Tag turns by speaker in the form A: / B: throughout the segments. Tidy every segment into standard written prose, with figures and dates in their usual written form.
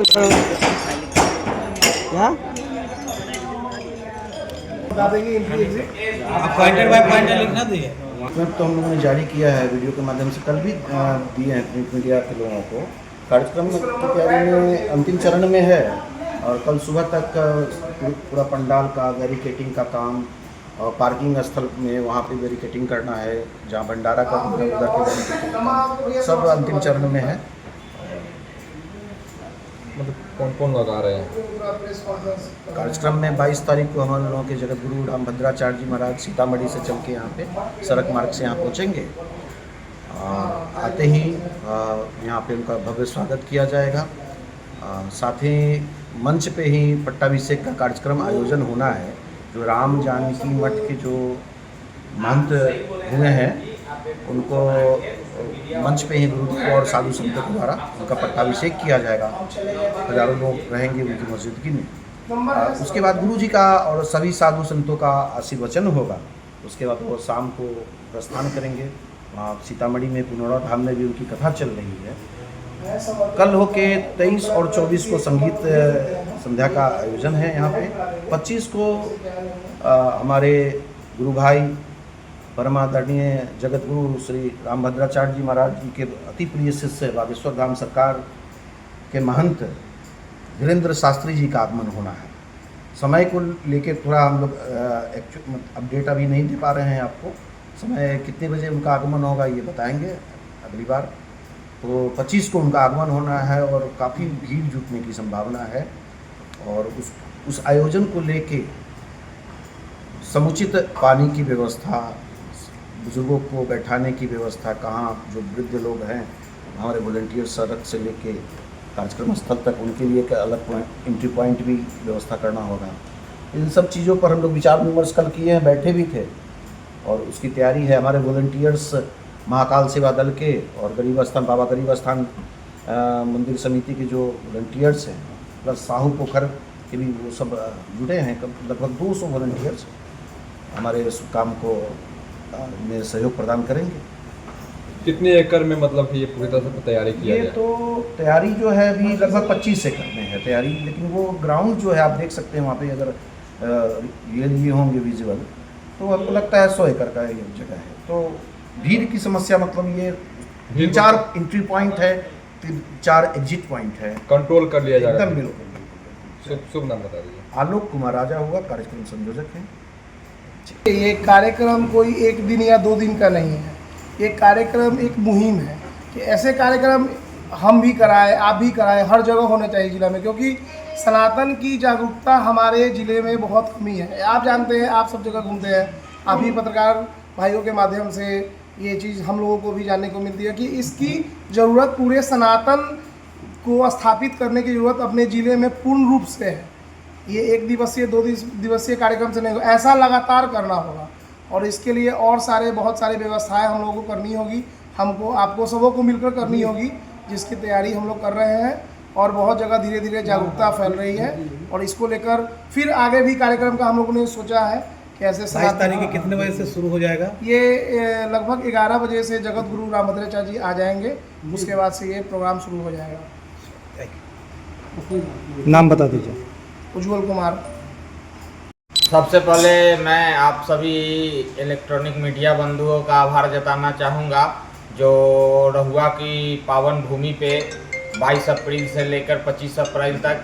A: क्या
B: बता देंगे पॉइंटर बाय पॉइंटर लिखना दिए।
C: तो हम लोगों ने जारी किया है वीडियो के माध्यम से, कल भी दिए हैं प्रिंट मीडिया के लोगों को। कार्यक्रम की तैयारी में अंतिम चरण में है और कल सुबह तक पूरा पंडाल का बैरिकेटिंग का काम और पार्किंग स्थल में वहाँ पे बैरिकेटिंग करना है, जहाँ भंडारा का उधर के बैरिकेटिंग सब अंतिम चरण में है।
D: मतलब कौन कौन लगा रहे हैं
C: कार्यक्रम में 22 तारीख को हमारे लोगों के जगत गुरु रामभद्राचार्य जी महाराज सीतामढ़ी से चल के यहाँ पे सड़क मार्ग से यहाँ पहुँचेंगे। आते ही यहाँ पे उनका भव्य स्वागत किया जाएगा। साथ ही मंच पे ही पट्टाभिषेक का कार्यक्रम आयोजन होना है। जो राम जानकी मठ के जो महंत हुए हैं उनको मंच पे ही गुरु जी और साधु संतों के द्वारा उनका पट्टाभिषेक किया जाएगा। हजारों लोग रहेंगे उनकी मौजूदगी में। उसके बाद गुरु जी का और सभी साधु संतों का आशीर्वचन होगा। उसके बाद वो शाम को प्रस्थान करेंगे। वहाँ सीतामढ़ी में पुनौरा धाम में भी उनकी कथा चल रही है। कल होके 23 और 24 को संगीत संध्या का आयोजन है यहाँ पे। 25 को हमारे गुरु भाई परमादरणीय जगत गुरु श्री रामभद्राचार्य जी महाराज जी के अति प्रिय शिष्य बागेश्वर धाम सरकार के महंत धीरेन्द्र शास्त्री जी का आगमन होना है। समय को लेके थोड़ा हम लोग अपडेट अभी नहीं दे पा रहे हैं आपको। समय कितने बजे उनका आगमन होगा ये बताएंगे अगली बार। तो 25 को उनका आगमन होना है और काफ़ी भीड़ जुटने की संभावना है। और उस आयोजन को लेके समुचित पानी की व्यवस्था, बुजुर्गों को बैठाने की व्यवस्था, कहाँ जो वृद्ध लोग हैं हमारे वॉलंटियर सड़क से लेके कार्यक्रम स्थल तक उनके लिए एक अलग एंट्री पॉइंट भी व्यवस्था करना होगा। इन सब चीज़ों पर हम लोग विचार विमर्श कल किए हैं, बैठे भी थे और उसकी तैयारी है। हमारे वॉलंटियर्स महाकाल सेवा दल के और गरीब स्थान बाबा गरीब स्थान मंदिर समिति के जो वॉलंटियर्स हैं प्लस साहू पोखर के भी वो सब जुड़े हैं। लगभग 200 वॉलंटियर्स हमारे इस काम को में सहयोग प्रदान करेंगे।
D: कितने एकड़ में मतलब कि ये पूरी तरह से तैयारी किया
C: ये तो तैयारी जो है अभी लगभग 25 एकड़ में है तैयारी। लेकिन वो ग्राउंड जो है आप देख सकते हैं वहाँ पे अगर ये लिए होंगे विजुअल तो हमको लगता है 100 एकड़ का ये जगह है। तो भीड़ की समस्या मतलब ये 4 एंट्री पॉइंट है, 4 एग्जिट पॉइंट है,
D: कंट्रोल कर लिया जाएगा।
C: एकदम बिल्कुल।
D: शुभ नाम बता दीजिए।
C: आलोक कुमार राजा हुआ कार्यक्रम संयोजक हैं।
B: ये कार्यक्रम कोई एक दिन या 2 दिन का नहीं है। ये कार्यक्रम एक मुहिम है कि ऐसे कार्यक्रम हम भी कराएं, आप भी कराएं, हर जगह होना चाहिए जिला में, क्योंकि सनातन की जागरूकता हमारे ज़िले में बहुत कमी है। आप जानते हैं, आप सब जगह घूमते हैं, आप भी पत्रकार भाइयों के माध्यम से ये चीज़ हम लोगों को भी जानने को मिलती है कि इसकी ज़रूरत पूरे सनातन को स्थापित करने की ज़रूरत अपने ज़िले में पूर्ण रूप से है। ये 1 दिवसीय 2 दिवसीय कार्यक्रम से नहीं होगा, ऐसा लगातार करना होगा। और इसके लिए और बहुत सारे व्यवस्थाएं हम लोगों को करनी होगी, हमको आपको सबों को मिलकर करनी होगी, जिसकी तैयारी हम लोग कर रहे हैं। और बहुत जगह धीरे धीरे जागरूकता फैल रही है और इसको लेकर फिर आगे भी कार्यक्रम का हम लोगों ने सोचा है कि ऐसे
A: 22 तारीख के कितने बजे से शुरू हो जाएगा?
B: ये लगभग 11 बजे से जगत गुरु रामभद्राचार्य जी आ जाएंगे, उसके बाद से ये प्रोग्राम शुरू हो जाएगा।
A: नाम बता दीजिए।
B: उज्जवल कुमार।
E: सबसे पहले मैं आप सभी इलेक्ट्रॉनिक मीडिया बंधुओं का आभार जताना चाहूँगा जो रहुआ की पावन भूमि पे 22 अप्रैल से लेकर 25 अप्रैल तक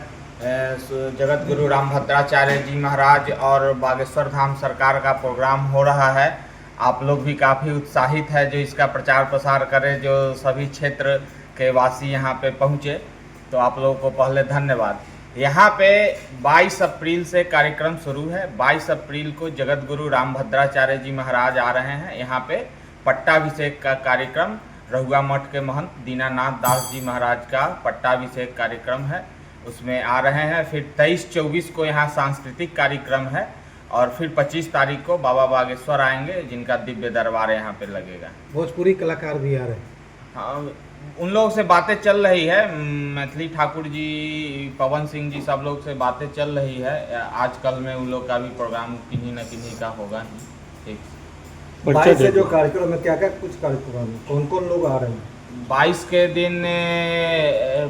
E: जगत गुरु रामभद्राचार्य जी महाराज और बागेश्वर धाम सरकार का प्रोग्राम हो रहा है। आप लोग भी काफ़ी उत्साहित है जो इसका प्रचार प्रसार करें, जो सभी क्षेत्र के वासी यहाँ पे पहुँचे, तो आप लोगों को पहले धन्यवाद। यहाँ पे 22 अप्रैल से कार्यक्रम शुरू है। 22 अप्रैल को जगत गुरु रामभद्राचार्य जी महाराज आ रहे हैं। यहाँ पे पट्टाभिषेक का कार्यक्रम रहुआ मठ के महंत दीनानाथ दास जी महाराज का पट्टाभिषेक कार्यक्रम है, उसमें आ रहे हैं। फिर 23-24 को यहाँ सांस्कृतिक कार्यक्रम है और फिर 25 तारीख को बाबा बागेश्वर आएंगे जिनका दिव्य दरबार यहाँ पे लगेगा।
A: भोजपुरी कलाकार भी आ रहे हैं।
E: हाँ, उन लोगों से बातें चल रही है, मैथिली ठाकुर जी, पवन सिंह जी, सब लोग से बातें चल रही है। आजकल में उन लोग का भी प्रोग्राम किन्हीं न किन्हीं का होगा ही। ठीक,
A: 22 से जो कार्यक्रम है क्या क्या कुछ कार्यक्रम है, कौन कौन लोग आ रहे हैं?
E: 22 के दिन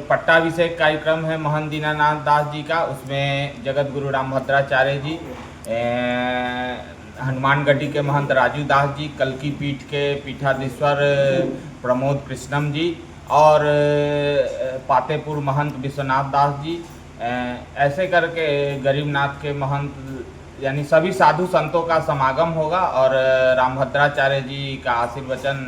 E: पट्टाभिषेक कार्यक्रम है महंत दीनानाथ दास जी का। उसमें जगत गुरु रामभद्राचार्य जी, हनुमानगढ़ी के महंत राजू दास जी, कल्की पीठ के पीठाधीश्वर प्रमोद कृष्णम जी और पातेपुर महंत विश्वनाथ दास जी, ऐसे करके गरीबनाथ के महंत यानी सभी साधु संतों का समागम होगा और रामभद्राचार्य जी का आशीर्वचन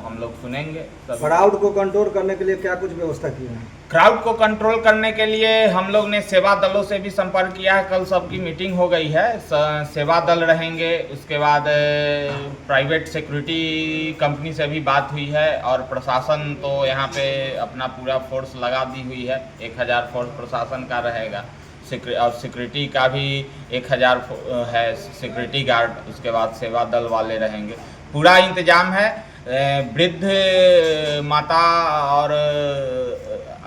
E: हम लोग सुनेंगे।
F: क्राउड को कंट्रोल करने के लिए क्या कुछ व्यवस्था की है?
E: क्राउड को कंट्रोल करने के लिए हम लोग ने सेवा दलों से भी संपर्क किया है। कल सबकी मीटिंग हो गई है। सेवा दल रहेंगे, उसके बाद प्राइवेट सिक्योरिटी कंपनी से भी बात हुई है और प्रशासन तो यहाँ पे अपना पूरा फोर्स लगा दी हुई है। 1000 फोर्स प्रशासन का रहेगा और सिक्योरिटी का भी 1000 है सिक्योरिटी गार्ड। उसके बाद सेवा दल वाले रहेंगे। पूरा इंतजाम है। वृद्ध माता और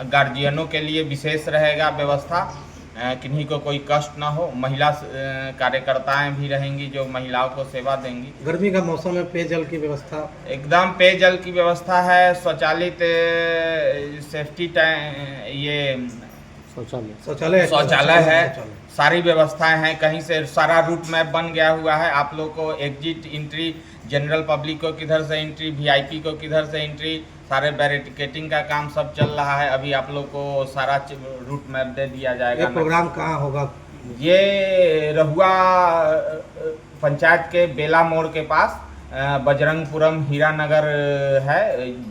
E: गार्जियनों के लिए विशेष रहेगा व्यवस्था, किन्हीं को कोई कष्ट ना हो। महिला कार्यकर्ताएं भी रहेंगी जो महिलाओं को सेवा देंगी।
A: गर्मी का मौसम में पेयजल की व्यवस्था
E: एकदम पेयजल की व्यवस्था है। स्वचालित सेफ्टी टैंक, ये शौचालय है, सारी व्यवस्थाएं हैं। कहीं से सारा रूट मैप बन गया हुआ है। आप लोग को एग्जिट एंट्री, जनरल पब्लिक को किधर से एंट्री, वीआईपी को किधर से एंट्री, सारे बैरिकेटिंग का काम सब चल रहा है। अभी आप लोग को सारा रूट मैप दे दिया जाएगा।
A: ये प्रोग्राम कहाँ होगा?
E: ये रहुआ पंचायत के बेला मोड़ के पास बजरंगपुरम हीरानगर है।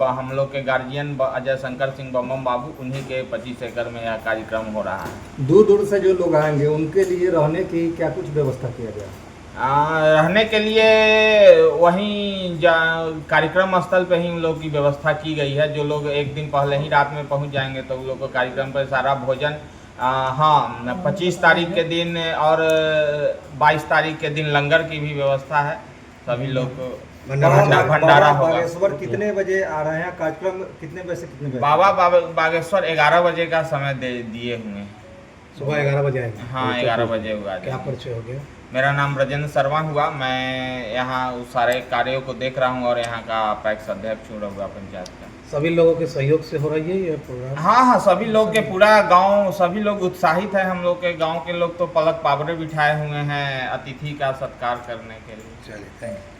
E: हम लोग के गार्जियन अजय शंकर सिंह बम्बम बाबू, उन्हीं के 25 एकड़ में यह कार्यक्रम हो रहा है।
F: दूर दूर से जो लोग आएंगे उनके लिए रहने की क्या कुछ व्यवस्था किया गया?
E: रहने के लिए वहीं कार्यक्रम स्थल पे ही उन लोग की व्यवस्था की गई है। जो लोग एक दिन पहले ही रात में पहुंच जाएंगे तो उन लोग को कार्यक्रम पर सारा भोजन, हाँ 25 तारीख के दिन और 22 तारीख के दिन लंगर की भी व्यवस्था है। सभी लोग को भंडारा होगा।
F: बागेश्वर कितने बजे आ रहे हैं? कार्यक्रम कितने बजे से कितने बजे?
E: बाबा बागेश्वर 11 बजे का समय दिए हुए हैं।
A: सुबह 11 बजे आएंगे।
E: हाँ 11 बजे हुआ।
A: क्या परिचय हो गया?
E: मेरा नाम राजेंद्र शर्मा हुआ। मैं यहाँ उस सारे कार्यों को देख रहा हूँ और यहाँ का पैक्स अध्यक्ष हूँ रहुआ पंचायत का।
A: सभी लोगों के सहयोग से हो रही है ये प्रोग्राम?
E: हाँ, सभी लोग के, पूरा गांव, सभी लोग उत्साहित है। हम लोग के गांव के लोग तो पलक पावरे बिठाए हुए हैं अतिथि का सत्कार करने के लिए।
A: चलिए, थैंक यू।